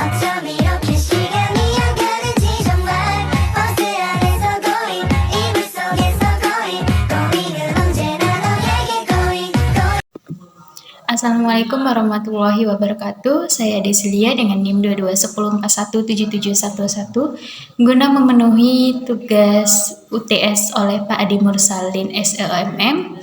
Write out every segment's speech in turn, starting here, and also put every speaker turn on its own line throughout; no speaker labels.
어쩜 이렇게 시간이 안 가는지 정말 버스 안에서 고인 이불 속에서 고인은 언제나 너에게 고인.
Assalamualaikum warahmatullahi wabarakatuh. Saya Deslia dengan NIM 2210417711 guna memenuhi tugas UTS oleh Pak Adi Mursalin SEOMM.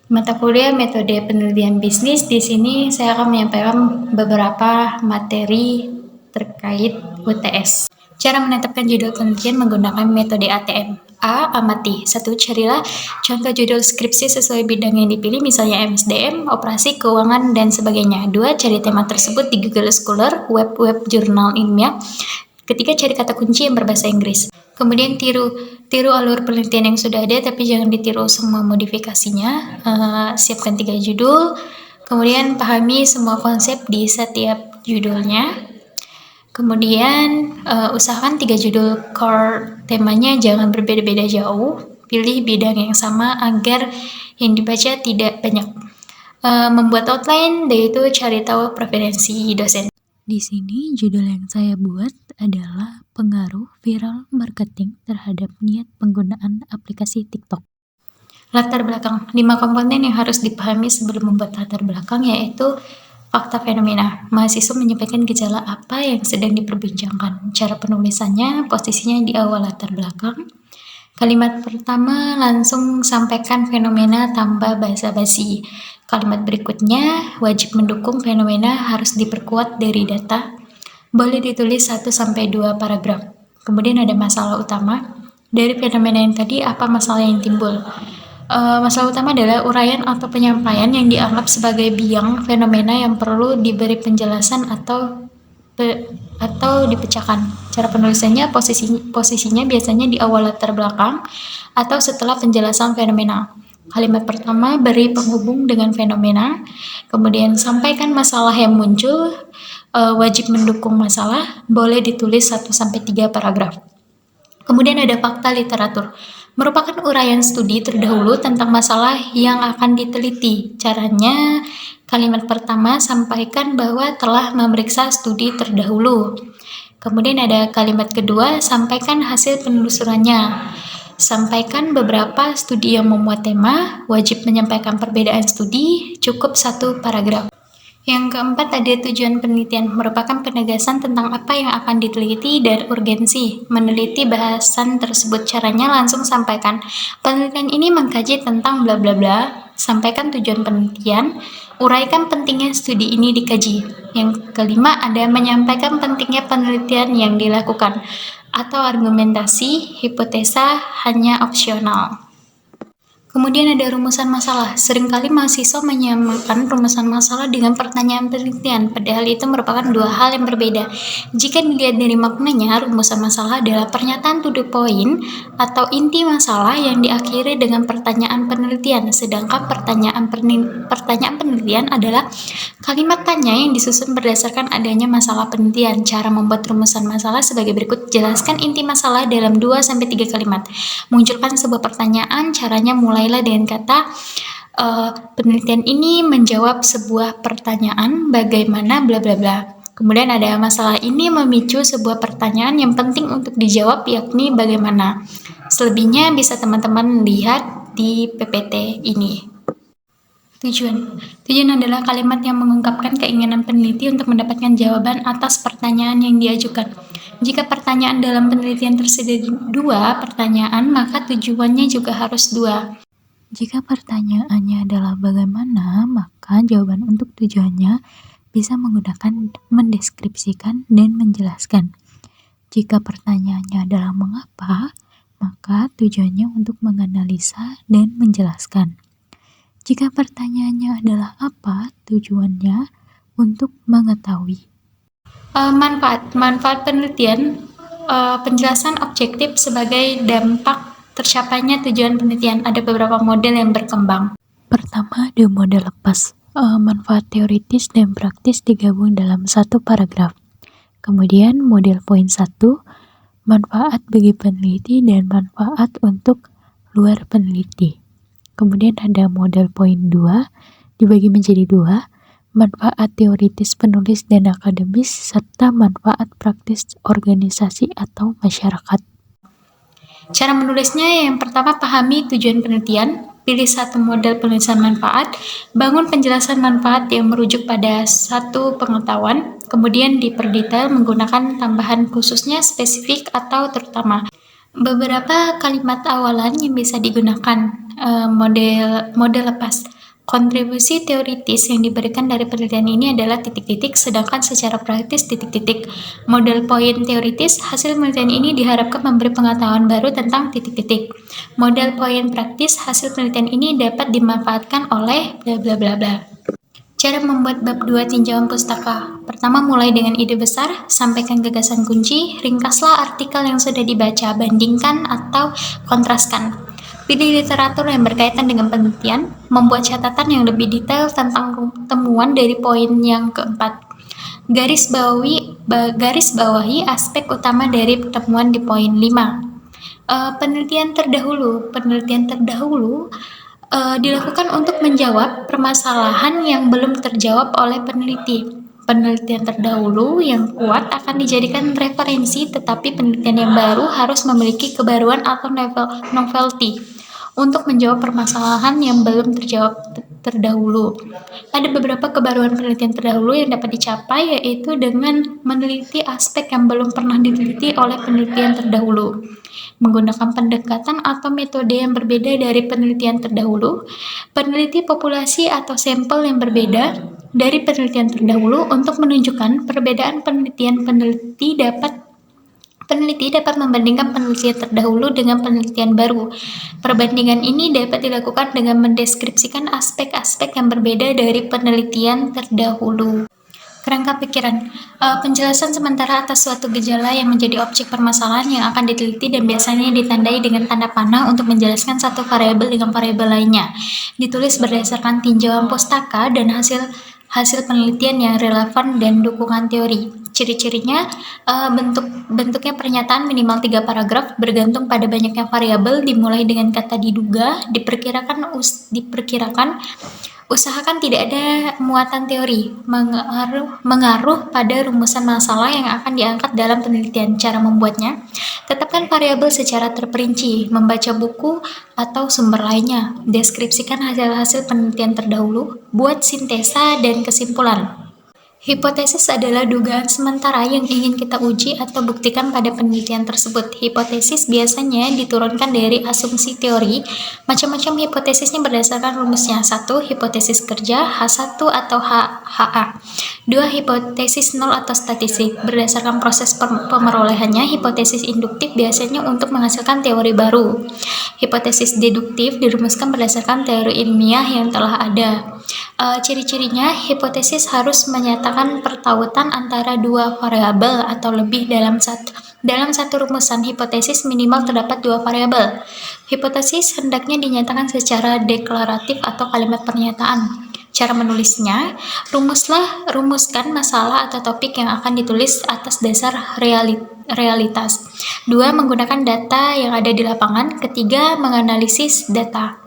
Mata kuliah metode penelitian bisnis. Di sini saya akan menyampaikan beberapa materi terkait UTS. Cara menetapkan judul penelitian menggunakan metode ATM. A. Amati. 1. Carilah contoh judul skripsi sesuai bidang yang dipilih, misalnya MSDM, operasi, keuangan, dan sebagainya. 2. Cari tema tersebut di Google Scholar, web jurnal ilmiah. Ketiga, cari kata kunci yang berbahasa Inggris. Kemudian tiru alur penelitian yang sudah ada, tapi jangan ditiru semua modifikasinya. Siapkan 3 judul, kemudian pahami semua konsep di setiap judulnya. Kemudian usahakan 3 judul core temanya jangan berbeda-beda jauh. Pilih bidang yang sama agar yang dibaca tidak banyak. Membuat outline, yaitu cari tahu preferensi dosen.
Di sini judul yang saya buat adalah pengaruh viral marketing terhadap niat penggunaan aplikasi TikTok.
Latar belakang. 5 komponen yang harus dipahami sebelum membuat latar belakang, yaitu fakta fenomena. Mahasiswa menyampaikan gejala apa yang sedang diperbincangkan. Cara penulisannya, posisinya di awal latar belakang. Kalimat pertama langsung sampaikan fenomena tanpa basa-basi. Kalimat berikutnya wajib mendukung fenomena, harus diperkuat dari data. Boleh ditulis 1-2 paragraf. Kemudian ada masalah utama. Dari fenomena yang tadi, apa masalah yang timbul? Masalah utama adalah uraian atau penyampaian yang dianggap sebagai biang fenomena yang perlu diberi penjelasan atau dipecahkan. Cara penulisannya, posisinya biasanya di awal latar belakang atau setelah penjelasan fenomena. Kalimat pertama beri penghubung dengan fenomena, kemudian sampaikan masalah yang muncul, wajib mendukung masalah, boleh ditulis 1-3 paragraf. Kemudian ada fakta literatur. Merupakan uraian studi terdahulu tentang masalah yang akan diteliti. Caranya, kalimat pertama sampaikan bahwa telah memeriksa studi terdahulu. Kemudian ada kalimat kedua, sampaikan hasil penelusurannya. Sampaikan beberapa studi yang memuat tema, wajib menyampaikan perbedaan studi, cukup 1 paragraf. Yang keempat ada tujuan penelitian, merupakan penegasan tentang apa yang akan diteliti dan urgensi. Meneliti bahasan tersebut, caranya langsung sampaikan. Penelitian ini mengkaji tentang bla bla bla. Sampaikan tujuan penelitian, uraikan pentingnya studi ini dikaji. Yang kelima ada menyampaikan pentingnya penelitian yang dilakukan atau argumentasi, hipotesa hanya opsional. Kemudian ada rumusan masalah. Seringkali mahasiswa menyamakan rumusan masalah dengan pertanyaan penelitian, padahal itu merupakan 2 hal yang berbeda. Jika dilihat dari maknanya, rumusan masalah adalah pernyataan to the point atau inti masalah yang diakhiri dengan pertanyaan penelitian, sedangkan pertanyaan penelitian adalah kalimat tanya yang disusun berdasarkan adanya masalah penelitian. Cara membuat rumusan masalah sebagai berikut. Jelaskan inti masalah dalam 2-3 kalimat. Munculkan sebuah pertanyaan, caranya mulailah dengan kata penelitian ini menjawab sebuah pertanyaan, bagaimana bla bla bla. Kemudian ada masalah ini memicu sebuah pertanyaan yang penting untuk dijawab, yakni bagaimana. Selebihnya bisa teman-teman lihat di PPT ini. Tujuan adalah kalimat yang mengungkapkan keinginan peneliti untuk mendapatkan jawaban atas pertanyaan yang diajukan. Jika pertanyaan dalam penelitian tersedia 2 pertanyaan, maka tujuannya juga harus 2.
Jika pertanyaannya adalah bagaimana, maka jawaban untuk tujuannya bisa menggunakan mendeskripsikan dan menjelaskan. Jika pertanyaannya adalah mengapa, maka tujuannya untuk menganalisa dan menjelaskan. Jika pertanyaannya adalah apa, tujuannya untuk mengetahui.
Manfaat penelitian, penjelasan objektif sebagai dampak tercapainya tujuan penelitian. Ada beberapa model yang berkembang.
Pertama, ada model lepas. Manfaat teoritis dan praktis digabung dalam 1 paragraf. Kemudian model poin 1, manfaat bagi peneliti dan manfaat untuk luar peneliti. Kemudian ada model poin 2, dibagi menjadi 2, manfaat teoritis penulis dan akademis, serta manfaat praktis organisasi atau masyarakat.
Cara menulisnya yang pertama, pahami tujuan penelitian, pilih satu model penulisan manfaat, bangun penjelasan manfaat yang merujuk pada satu pengetahuan, kemudian diperdetail menggunakan tambahan khususnya, spesifik, atau terutama. Beberapa kalimat awalan yang bisa digunakan, model lepas. Kontribusi teoritis yang diberikan dari penelitian ini adalah titik-titik, sedangkan secara praktis titik-titik. Model poin teoritis, hasil penelitian ini diharapkan memberi pengetahuan baru tentang titik-titik. Model poin praktis, hasil penelitian ini dapat dimanfaatkan oleh bla bla bla bla. Cara membuat bab 2 tinjauan pustaka. Pertama, mulai dengan ide besar, sampaikan gagasan kunci, ringkaslah artikel yang sudah dibaca, bandingkan atau kontraskan. Pilih literatur yang berkaitan dengan penelitian, membuat catatan yang lebih detail tentang temuan dari poin yang keempat. Garis bawahi aspek utama dari temuan di poin 5. Penelitian terdahulu dilakukan untuk menjawab permasalahan yang belum terjawab oleh peneliti. Penelitian terdahulu yang kuat akan dijadikan referensi, tetapi penelitian yang baru harus memiliki kebaruan atau novelty untuk menjawab permasalahan yang belum terjawab terdahulu. Ada beberapa kebaruan penelitian terdahulu yang dapat dicapai, yaitu dengan meneliti aspek yang belum pernah diteliti oleh penelitian terdahulu, menggunakan pendekatan atau metode yang berbeda dari penelitian terdahulu, peneliti populasi atau sampel yang berbeda dari penelitian terdahulu untuk menunjukkan perbedaan penelitian. Peneliti dapat membandingkan penelitian terdahulu dengan penelitian baru. Perbandingan ini dapat dilakukan dengan mendeskripsikan aspek-aspek yang berbeda dari penelitian terdahulu. Kerangka pikiran, penjelasan sementara atas suatu gejala yang menjadi objek permasalahan yang akan diteliti dan biasanya ditandai dengan tanda panah untuk menjelaskan satu variabel dengan variabel lainnya. Ditulis berdasarkan tinjauan pustaka dan hasil penelitian yang relevan dan dukungan teori. Ciri-cirinya, bentuknya pernyataan minimal 3 paragraf, bergantung pada banyaknya variabel, dimulai dengan kata diduga, diperkirakan, usahakan tidak ada muatan teori, mengaruh pada rumusan masalah yang akan diangkat dalam penelitian. Cara membuatnya, tetapkan variabel secara terperinci, membaca buku atau sumber lainnya, deskripsikan hasil-hasil penelitian terdahulu, buat sintesa dan kesimpulan. Hipotesis adalah dugaan sementara yang ingin kita uji atau buktikan pada penelitian tersebut. Hipotesis biasanya diturunkan dari asumsi teori. Macam-macam hipotesisnya berdasarkan rumusnya. 1. Hipotesis kerja, H1 atau HA. 2. Hipotesis nol atau statistik. Berdasarkan proses pemerolehannya, hipotesis induktif biasanya untuk menghasilkan teori baru. Hipotesis deduktif dirumuskan berdasarkan teori ilmiah yang telah ada. Ciri-cirinya, hipotesis harus menyatakan pertautan antara dua variabel atau lebih dalam satu rumusan hipotesis minimal terdapat 2 variabel. Hipotesis hendaknya dinyatakan secara deklaratif atau kalimat pernyataan. Cara menulisnya, rumuskan masalah atau topik yang akan ditulis atas dasar realitas. 2. Menggunakan data yang ada di lapangan. 3. Menganalisis data.